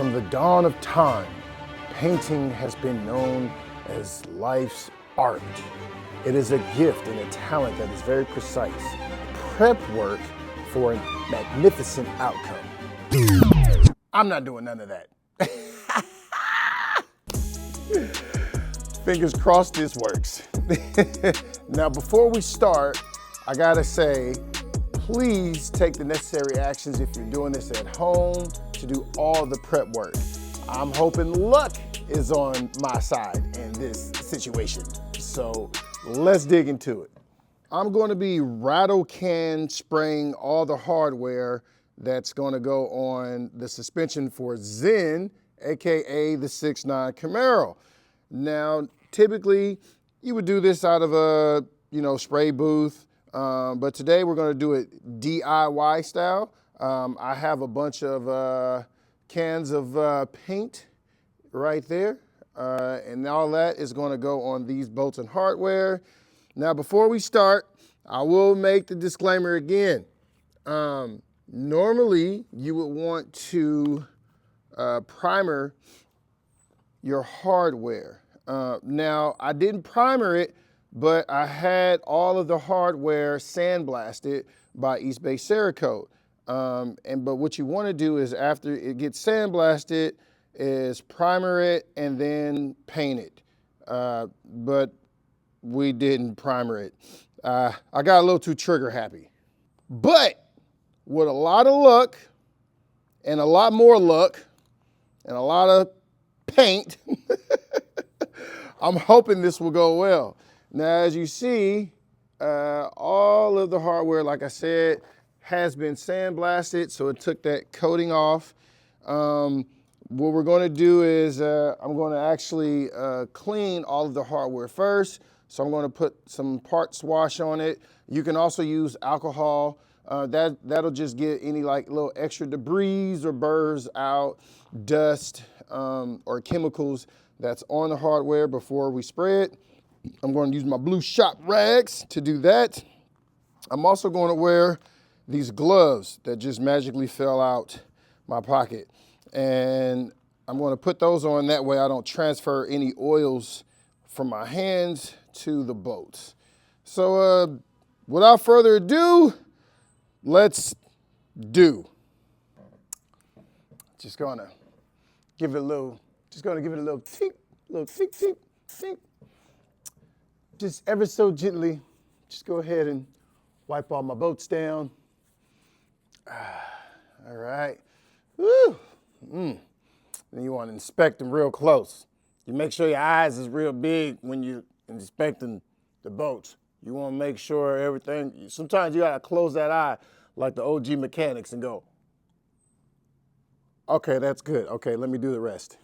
From the dawn of time, painting has been known as life's art. It is a gift and a talent that is very precise. Prep work for a magnificent outcome. I'm not doing none of that. Fingers crossed this works. Now, before we start, I gotta say, please take the necessary actions if you're doing this at home to do all the prep work. I'm hoping luck is on my side in this situation. So let's dig into it. I'm going to be rattle can spraying all the hardware that's going to go on the suspension for Zen, AKA the 6.9 Camaro. Now, typically you would do this out of a, spray booth, but today we're going to do it DIY style. I have a bunch of cans of paint right there, and all that is going to go on these bolts and hardware. Now, before we start, I will make the disclaimer again. Normally, you would want to primer your hardware. Now, I didn't primer it, but I had all of the hardware sandblasted by East Bay Cerakote. But what you want to do is after it gets sandblasted is primer it and then paint it. But we didn't primer it. I got a little too trigger happy. But with a lot of luck and a lot more luck and a lot of paint, I'm hoping this will go well. Now, as you see, all of the hardware, like I said, has been sandblasted, so it took that coating off. What we're going to do is I'm going to actually clean all of the hardware first. So I'm going to put some parts wash on it. You can also use alcohol. That'll just get any little extra debris or burrs out, dust or chemicals that's on the hardware before we spray it. I'm going to use my blue shop rags to do that. I'm also going to wear these gloves that just magically fell out my pocket. And I'm going to put those on, that way I don't transfer any oils from my hands to the bolts. So without further ado, let's do. Just gonna give it a little tink, tink. Just ever so gently, just go ahead and wipe all my bolts down. All right. Woo. Then you want to inspect them real close. You make sure your eyes is real big when you're inspecting the bolts. You want to make sure everything, sometimes you got to close that eye like the OG mechanics and go, okay, that's good. Okay, let me do the rest.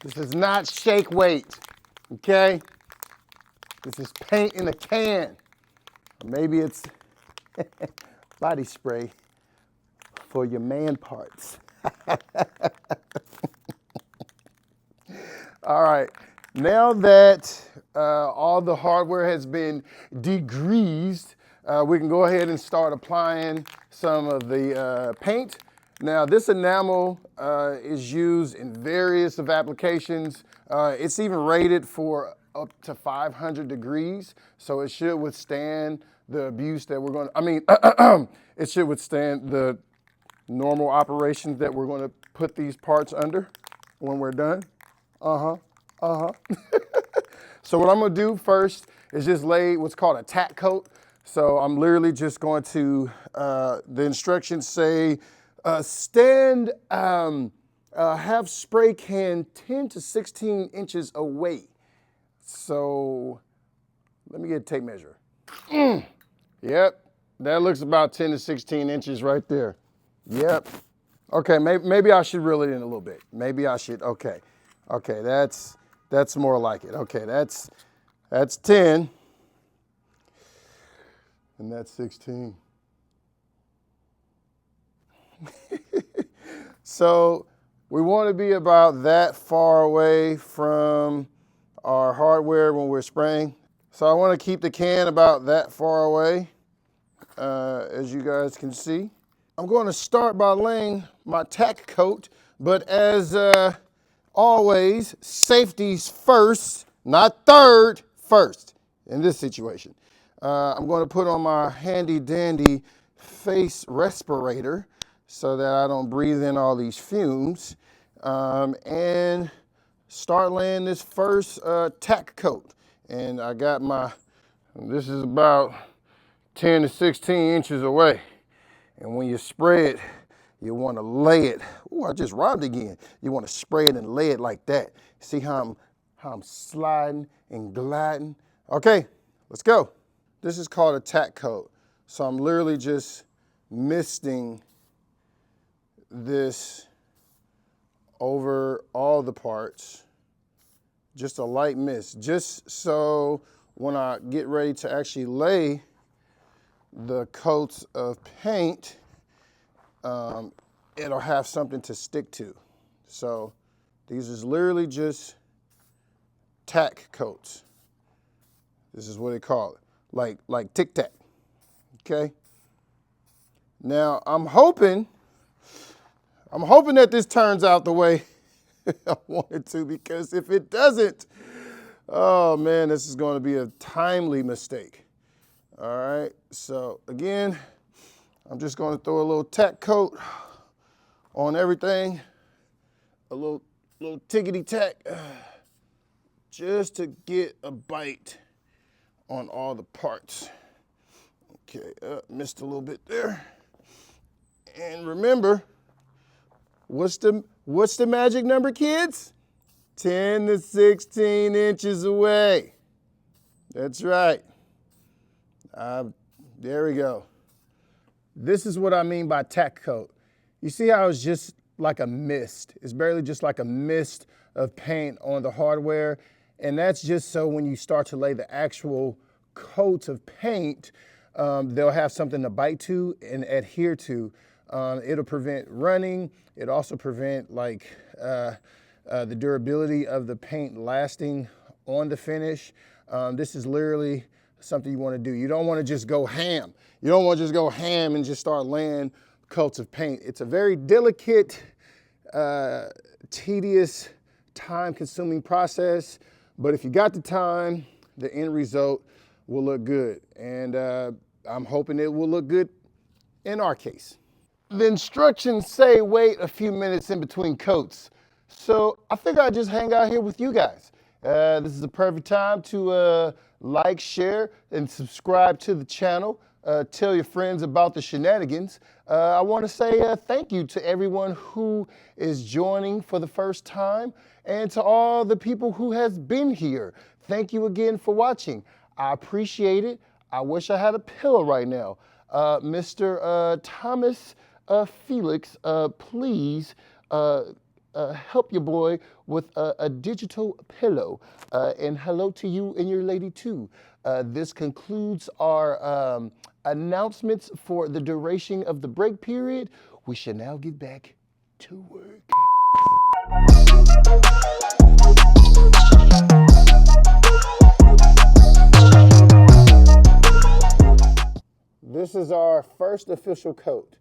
This is not shake weight, okay? This is paint in a can. Maybe it's body spray for your man parts. All right, now that all the hardware has been degreased, we can go ahead and start applying some of the paint. Now, this enamel is used in various of applications. It's even rated for up to 500 degrees, so it should withstand the abuse that we're going to, it should withstand the normal operations that we're going to put these parts under when we're done. So what I'm going to do first is just lay what's called a tack coat. So I'm literally just going to, the instructions say, have spray can 10 to 16 inches away. So let me get a tape measure. Yep, that looks about 10 to 16 inches right there. Yep. Okay, maybe I should reel it in a little bit. Maybe I should, okay. Okay, that's more like it. Okay, that's 10, and that's 16. So We want to be about that far away from our hardware when we're spraying. So I want to keep the can about that far away, as you guys can see. I'm going to start by laying my tack coat, but as always, safety's first, not third, first in this situation. I'm going to put on my handy dandy face respirator so that I don't breathe in all these fumes, and start laying this first tack coat. And I got this is about 10 to 16 inches away. And when you spray it, you want to lay it. Oh, I just rhymed again. You want to spray it and lay it like that. See how I'm sliding and gliding? Okay, let's go. This is called a tack coat. So I'm literally just misting this over all the parts. Just a light mist, just so when I get ready to actually lay the coats of paint, it'll have something to stick to. So these is literally just tack coats. This is what they call it, like tic tac. Okay. Now I'm hoping that this turns out the way I want it to, because if it doesn't, oh man, this is going to be a timely mistake. All right, so again, I'm just going to throw a little tack coat on everything, a little tickety tack, just to get a bite on all the parts. Okay, missed a little bit there. And remember, what's the magic number, kids? 10 to 16 inches away. That's right. There we go. This is what I mean by tack coat. You see how it's just like a mist. It's barely just like a mist of paint on the hardware. And that's just so when you start to lay the actual coats of paint, they'll have something to bite to and adhere to. It'll prevent running. It also prevent the durability of the paint lasting on the finish. This is literally something you want to do. You don't want to just go ham. You don't want to just go ham and just start laying coats of paint. It's a very delicate, tedious, time-consuming process, but if you got the time, the end result will look good. And I'm hoping it will look good in our case. The instructions say wait a few minutes in between coats. So I think I'd just hang out here with you guys. This is the perfect time to like, share, and subscribe to the channel. Tell your friends about the shenanigans. I want to say thank you to everyone who is joining for the first time, and to all the people who has been here. Thank you again for watching. I appreciate it. I wish I had a pillow right now. Mr. Thomas Felix, please help your boy with a digital pillow. And hello to you and your lady too. This concludes our announcements for the duration of the break period. We shall now get back to work. This is our first official coat.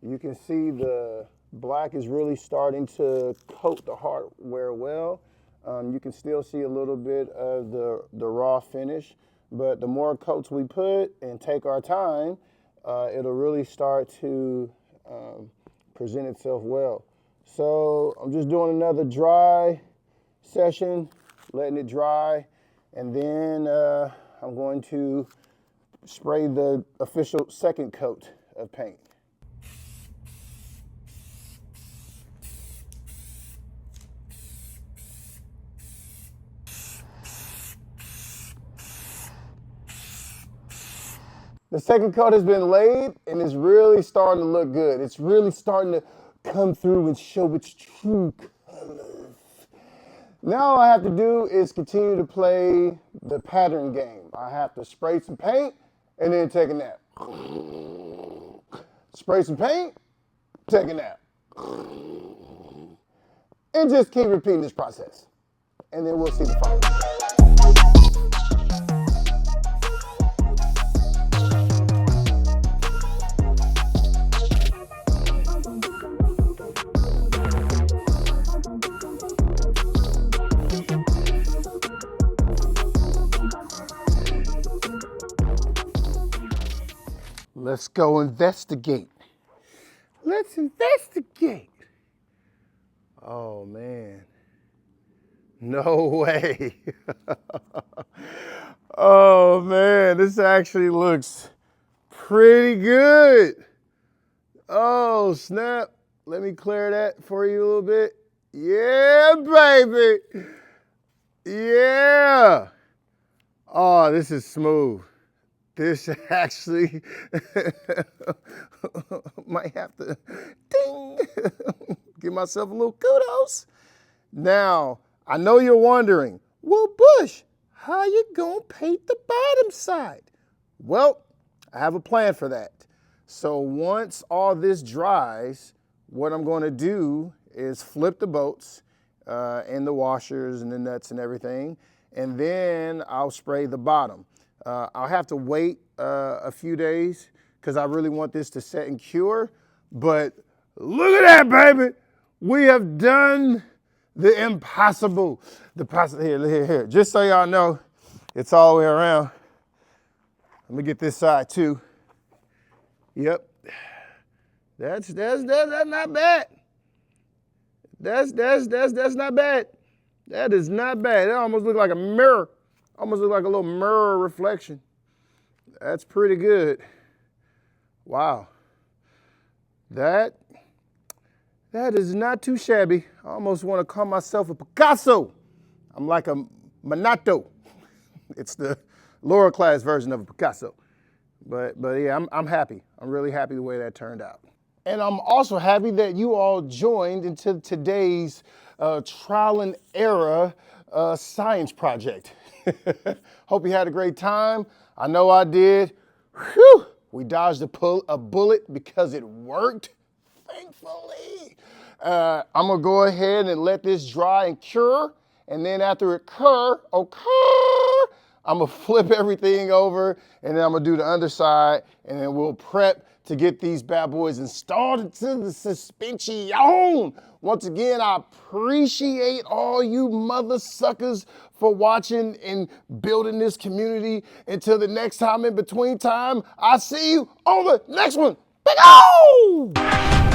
You can see the black is really starting to coat the hardware well. You can still see a little bit of the raw finish, but the more coats we put and take our time, it'll really start to present itself well. So I'm just doing another dry session, letting it dry, and then I'm going to spray the official second coat of paint. The second coat has been laid and it's really starting to look good. It's really starting to come through and show its true colors. Now all I have to do is continue to play the pattern game. I have to spray some paint and then take a nap. Spray some paint, take a nap. And just keep repeating this process. And then we'll see the final. Let's go investigate. Let's investigate. Oh man. No way. Oh man, this actually looks pretty good. Oh snap. Let me clear that for you a little bit. Yeah, baby. Yeah. Oh, this is smooth. This actually might have to ding, give myself a little kudos. Now, I know you're wondering, well, Bush, how you gonna paint the bottom side? Well, I have a plan for that. So once all this dries, what I'm gonna do is flip the boats and the washers and the nuts and everything, and then I'll spray the bottom. I'll have to wait a few days because I really want this to set and cure. But look at that, baby. We have done the impossible. Here. Just so y'all know, it's all the way around. Let me get this side too. Yep. That's not bad. That's not bad. That is not bad. It almost looks like a mirror. Almost look like a little mirror reflection. That's pretty good. Wow. That is not too shabby. I almost want to call myself a Picasso. I'm like a Minato. It's the lower class version of a Picasso. But yeah, I'm happy. I'm really happy the way that turned out. And I'm also happy that you all joined into today's trial and error science project. Hope you had a great time. I know I did. Whew. We dodged a bullet because it worked, thankfully. I'm gonna go ahead and let this dry and cure. And then after it occur, I'm gonna flip everything over and then I'm gonna do the underside and then we'll prep to get these bad boys installed into the suspension. Once again, I appreciate all you mother suckers for watching and building this community. Until the next time in between time, I see you on the next one. Big O!